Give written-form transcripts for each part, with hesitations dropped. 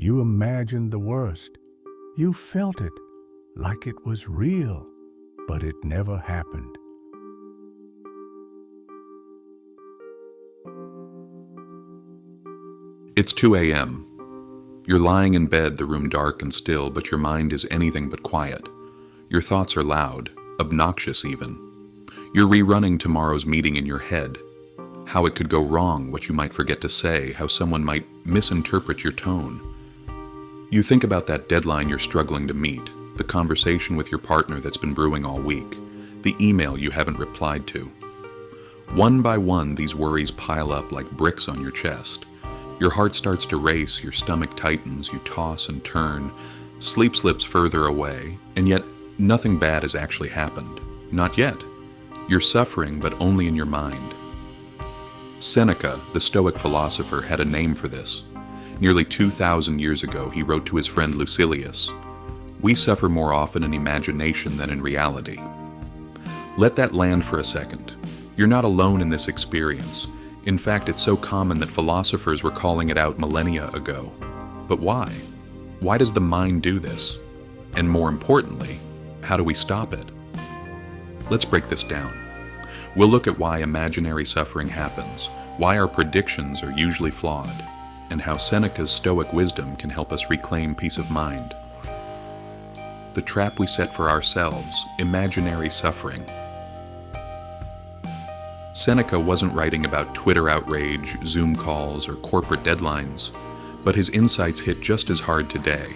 You imagined the worst. You felt it like it was real, but it never happened. It's 2 a.m. You're lying in bed, the room dark and still, but your mind is anything but quiet. Your thoughts are loud, obnoxious even. You're rerunning tomorrow's meeting in your head. How it could go wrong, what you might forget to say, how someone might misinterpret your tone. You think about that deadline you're struggling to meet, the conversation with your partner that's been brewing all week, the email you haven't replied to. One by one, these worries pile up like bricks on your chest. Your heart starts to race, your stomach tightens, you toss and turn, sleep slips further away, and yet nothing bad has actually happened. Not yet. You're suffering, but only in your mind. Seneca, the Stoic philosopher, had a name for this. Nearly 2,000 years ago, he wrote to his friend Lucilius, "We suffer more often in imagination than in reality." Let that land for a second. You're not alone in this experience. In fact, it's so common that philosophers were calling it out millennia ago. But why? Why does the mind do this? And more importantly, how do we stop it? Let's break this down. We'll look at why imaginary suffering happens, why our predictions are usually flawed, and how Seneca's Stoic wisdom can help us reclaim peace of mind. The trap we set for ourselves, imaginary suffering. Seneca wasn't writing about Twitter outrage, Zoom calls, or corporate deadlines, but his insights hit just as hard today.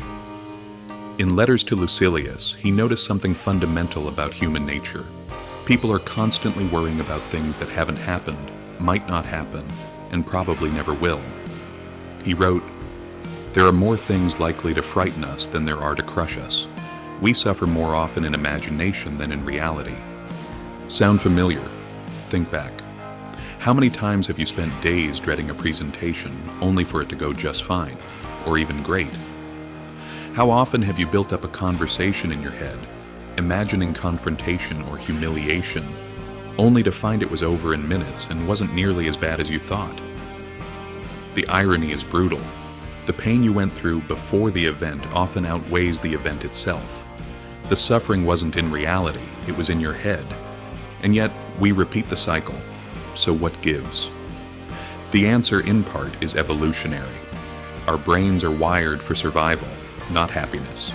In letters to Lucilius, he noticed something fundamental about human nature. People are constantly worrying about things that haven't happened, might not happen, and probably never will. He wrote, "There are more things likely to frighten us than there are to crush us. We suffer more often in imagination than in reality." Sound familiar? Think back. How many times have you spent days dreading a presentation only for it to go just fine, or even great? How often have you built up a conversation in your head, imagining confrontation or humiliation, only to find it was over in minutes and wasn't nearly as bad as you thought? The irony is brutal. The pain you went through before the event often outweighs the event itself. The suffering wasn't in reality, it was in your head. And yet, we repeat the cycle. So what gives? The answer, in part, is evolutionary. Our brains are wired for survival, not happiness.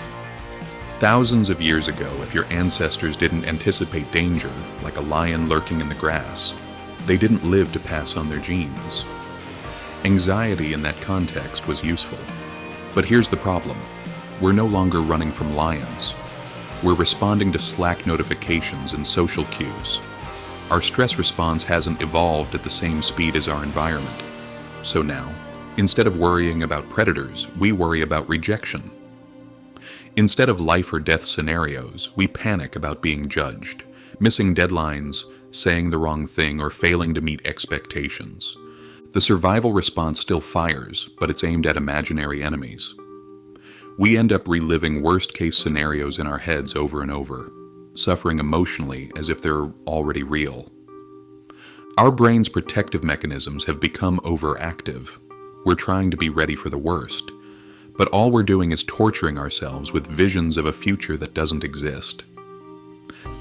Thousands of years ago, if your ancestors didn't anticipate danger, like a lion lurking in the grass, they didn't live to pass on their genes. Anxiety in that context was useful. But here's the problem. We're no longer running from lions. We're responding to Slack notifications and social cues. Our stress response hasn't evolved at the same speed as our environment. So now, instead of worrying about predators, we worry about rejection. Instead of life or death scenarios, we panic about being judged, missing deadlines, saying the wrong thing, or failing to meet expectations. The survival response still fires, but it's aimed at imaginary enemies. We end up reliving worst-case scenarios in our heads over and over, suffering emotionally as if they're already real. Our brain's protective mechanisms have become overactive. We're trying to be ready for the worst, but all we're doing is torturing ourselves with visions of a future that doesn't exist.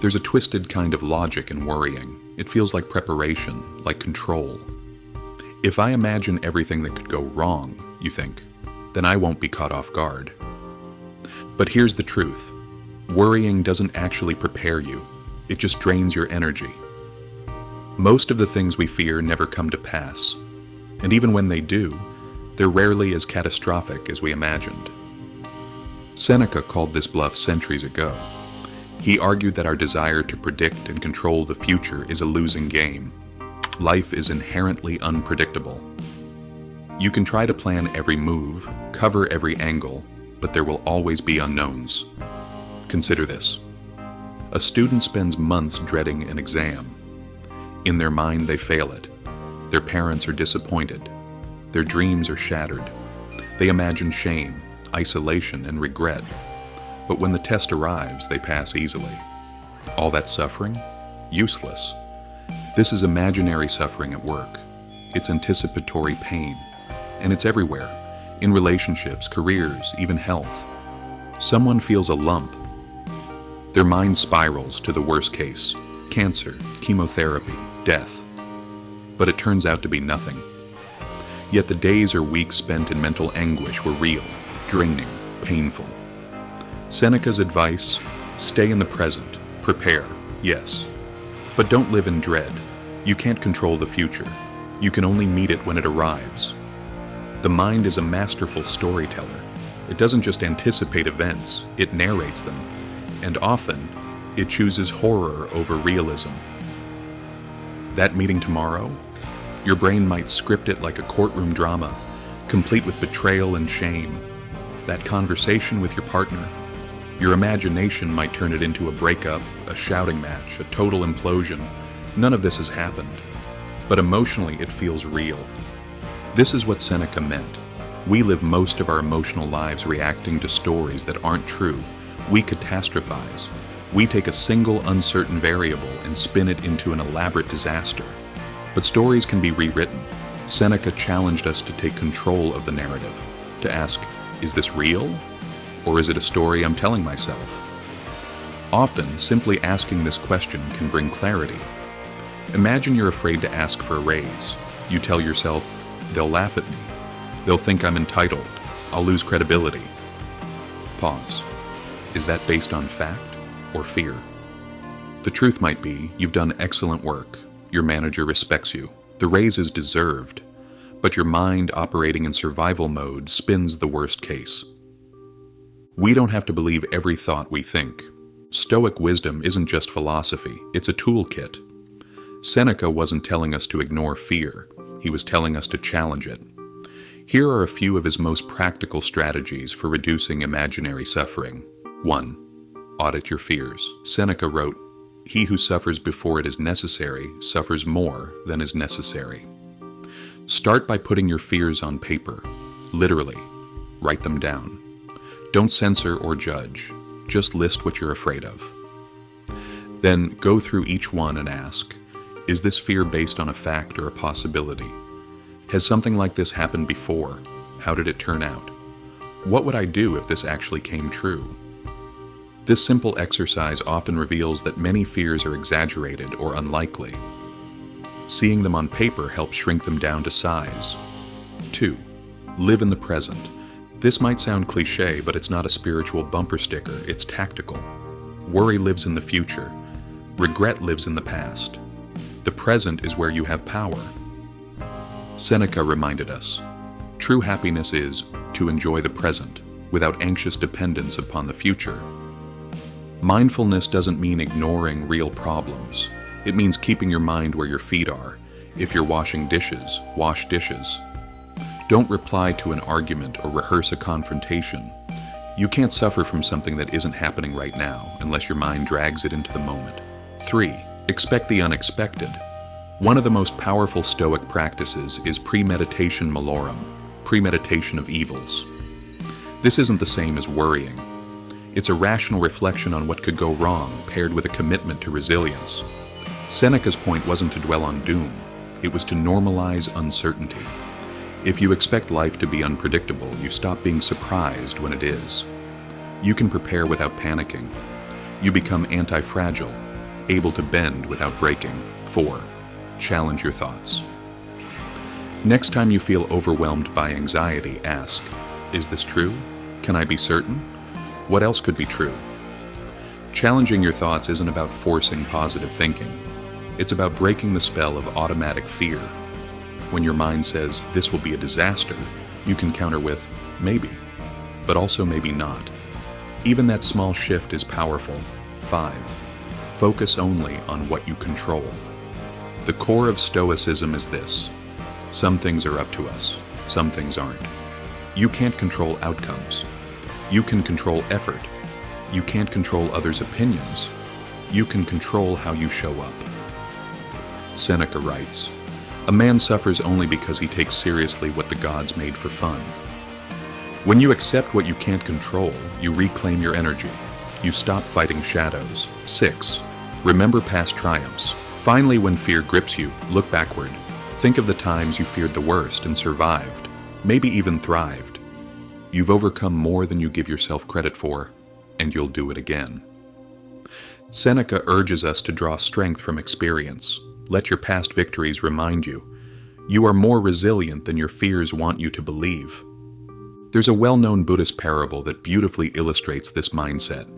There's a twisted kind of logic in worrying. It feels like preparation, like control. If I imagine everything that could go wrong, you think, then I won't be caught off guard. But here's the truth. Worrying doesn't actually prepare you. It just drains your energy. Most of the things we fear never come to pass. And even when they do, they're rarely as catastrophic as we imagined. Seneca called this bluff centuries ago. He argued that our desire to predict and control the future is a losing game. Life is inherently unpredictable. You can try to plan every move, cover every angle, but there will always be unknowns. Consider this. A student spends months dreading an exam. In their mind, they fail it. Their parents are disappointed. Their dreams are shattered. They imagine shame, isolation, and regret. But when the test arrives, they pass easily. All that suffering? Useless. This is imaginary suffering at work. It's anticipatory pain. And it's everywhere. in relationships, careers, even health. Someone feels a lump. Their mind spirals to the worst case: cancer, chemotherapy, death. But it turns out to be nothing. Yet the days or weeks spent in mental anguish were real, draining, painful. Seneca's advice: stay in the present, prepare, yes. But don't live in dread. You can't control the future. You can only meet it when it arrives. The mind is a masterful storyteller. It doesn't just anticipate events, it narrates them. And often, it chooses horror over realism. That meeting tomorrow? Your brain might script it like a courtroom drama, complete with betrayal and shame. That conversation with your partner? Your imagination might turn it into a breakup, a shouting match, a total implosion. None of this has happened. But emotionally, it feels real. This is what Seneca meant. We live most of our emotional lives reacting to stories that aren't true. We catastrophize. We take a single uncertain variable and spin it into an elaborate disaster. But stories can be rewritten. Seneca challenged us to take control of the narrative, to ask, is this real? Or is it a story I'm telling myself? Often, simply asking this question can bring clarity. Imagine you're afraid to ask for a raise. You tell yourself, they'll laugh at me. They'll think I'm entitled. I'll lose credibility. Pause. Is that based on fact or fear? The truth might be, you've done excellent work. Your manager respects you. The raise is deserved. But your mind, operating in survival mode, spins the worst case. We don't have to believe every thought we think. Stoic wisdom isn't just philosophy, it's a toolkit. Seneca wasn't telling us to ignore fear. He was telling us to challenge it. Here are a few of his most practical strategies for reducing imaginary suffering. 1. Audit your fears. Seneca wrote, "He who suffers before it is necessary suffers more than is necessary." Start by putting your fears on paper. Literally, write them down. Don't censor or judge. Just list what you're afraid of. Then go through each one and ask, is this fear based on a fact or a possibility? Has something like this happened before? How did it turn out? What would I do if this actually came true? This simple exercise often reveals that many fears are exaggerated or unlikely. Seeing them on paper helps shrink them down to size. 2. Live in the present. This might sound cliché, but it's not a spiritual bumper sticker, it's tactical. Worry lives in the future. Regret lives in the past. The present is where you have power. Seneca reminded us, true happiness is to enjoy the present without anxious dependence upon the future. Mindfulness doesn't mean ignoring real problems. It means keeping your mind where your feet are. If you're washing dishes, wash dishes. Don't reply to an argument or rehearse a confrontation. You can't suffer from something that isn't happening right now unless your mind drags it into the moment. 3. Expect the unexpected. One of the most powerful Stoic practices is premeditation malorum, premeditation of evils. This isn't the same as worrying. It's a rational reflection on what could go wrong, paired with a commitment to resilience. Seneca's point wasn't to dwell on doom, it was to normalize uncertainty. If you expect life to be unpredictable, you stop being surprised when it is. You can prepare without panicking. You become anti-fragile, able to bend without breaking. 4. Challenge your thoughts. Next time you feel overwhelmed by anxiety, ask, is this true? Can I be certain? What else could be true? Challenging your thoughts isn't about forcing positive thinking. It's about breaking the spell of automatic fear. When your mind says, this will be a disaster, you can counter with, maybe, but also maybe not. Even that small shift is powerful. 5. Focus only on what you control. The core of Stoicism is this. Some things are up to us, some things aren't. You can't control outcomes. You can control effort. You can't control others' opinions. You can control how you show up. Seneca writes, a man suffers only because he takes seriously what the gods made for fun. When you accept what you can't control, you reclaim your energy. You stop fighting shadows. 6. Remember past triumphs. Finally, when fear grips you, look backward. Think of the times you feared the worst and survived, maybe even thrived. You've overcome more than you give yourself credit for, and you'll do it again. Seneca urges us to draw strength from experience. Let your past victories remind you. You are more resilient than your fears want you to believe. There's a well-known Buddhist parable that beautifully illustrates this mindset.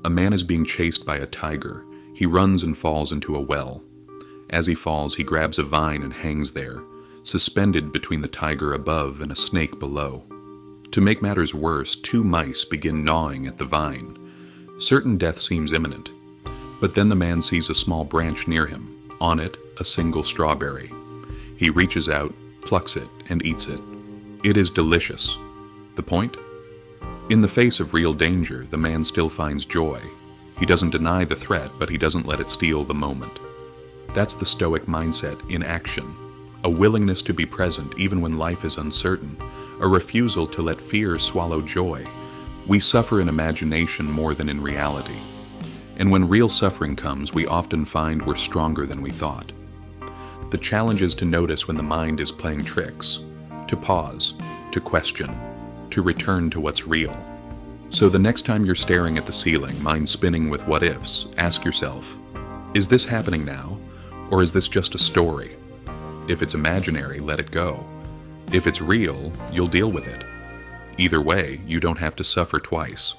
A man is being chased by a tiger. He runs and falls into a well. As he falls, he grabs a vine and hangs there, suspended between the tiger above and a snake below. To make matters worse, 2 mice begin gnawing at the vine. Certain death seems imminent. But then the man sees a small branch near him, on it a single strawberry. He reaches out, plucks it, and eats it. It is delicious. The point? In the face of real danger, the man still finds joy. He doesn't deny the threat, but he doesn't let it steal the moment. That's the Stoic mindset in action. A willingness to be present even when life is uncertain. A refusal to let fear swallow joy. We suffer in imagination more than in reality. And when real suffering comes, we often find we're stronger than we thought. The challenge is to notice when the mind is playing tricks, to pause, to question, to return to what's real. So the next time you're staring at the ceiling, mind spinning with what ifs, ask yourself, is this happening now, or is this just a story? If it's imaginary, let it go. If it's real, you'll deal with it. Either way, you don't have to suffer twice.